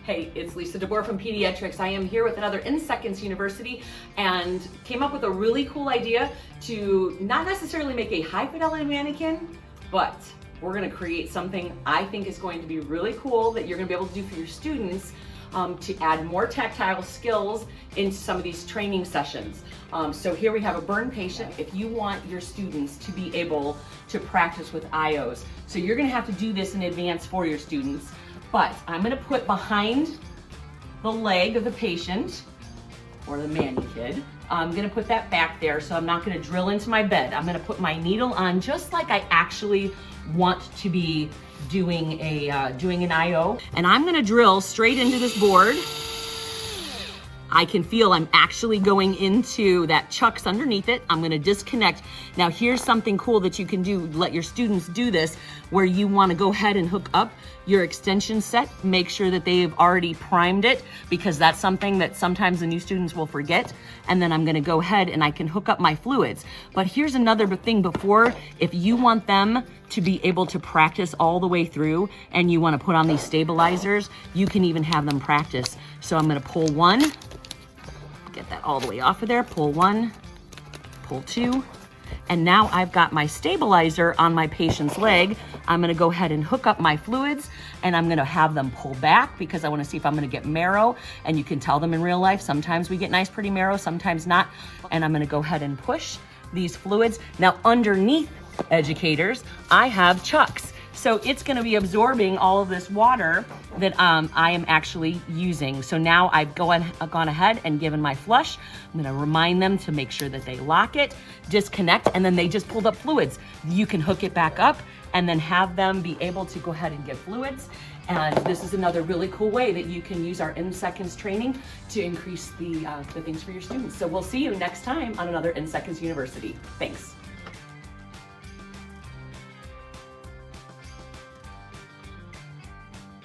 Hey, it's Lisa DeBoer from Pedi-Ed-Trics. I am here with another In Seconds University and came up with a really cool idea to not necessarily make a high fidelity mannequin, but we're gonna create something I think is going to be really cool that you're gonna be able to do for your students to add more tactile skills into some of these training sessions. So here we have a burn patient. If you want your students to be able to practice with IOs, so you're gonna have to do this in advance for your students. But I'm gonna put behind the leg of the patient, or the mannequin, I'm gonna put that back there, so I'm not gonna drill into my bed. I'm gonna put my needle on just like I actually want to be doing an IO. And I'm gonna drill straight into this board. I can feel I'm actually going into that chucks underneath it. I'm gonna disconnect. Now here's something cool that you can do, let your students do this, where you wanna go ahead and hook up your extension set. Make sure that they've already primed it, because that's something that sometimes the new students will forget. And then I'm gonna go ahead and I can hook up my fluids. But here's another thing before, if you want them to be able to practice all the way through and you wanna put on these stabilizers, you can even have them practice. So I'm gonna pull one, get that all the way off of there, pull one, pull two, and now I've got my stabilizer on my patient's leg. I'm gonna go ahead and hook up my fluids, and I'm gonna have them pull back because I wanna see if I'm gonna get marrow, and you can tell them in real life, sometimes we get nice pretty marrow, sometimes not, and I'm gonna go ahead and push these fluids. Now underneath, educators, I have chucks. So it's gonna be absorbing all of this water that I am actually using. So now I've gone ahead and given my flush. I'm gonna remind them to make sure that they lock it, disconnect, and then they just pulled up fluids. You can hook it back up and then have them be able to go ahead and get fluids. And this is another really cool way that you can use our In Seconds training to increase the things for your students. So we'll see you next time on another In Seconds University. Thanks.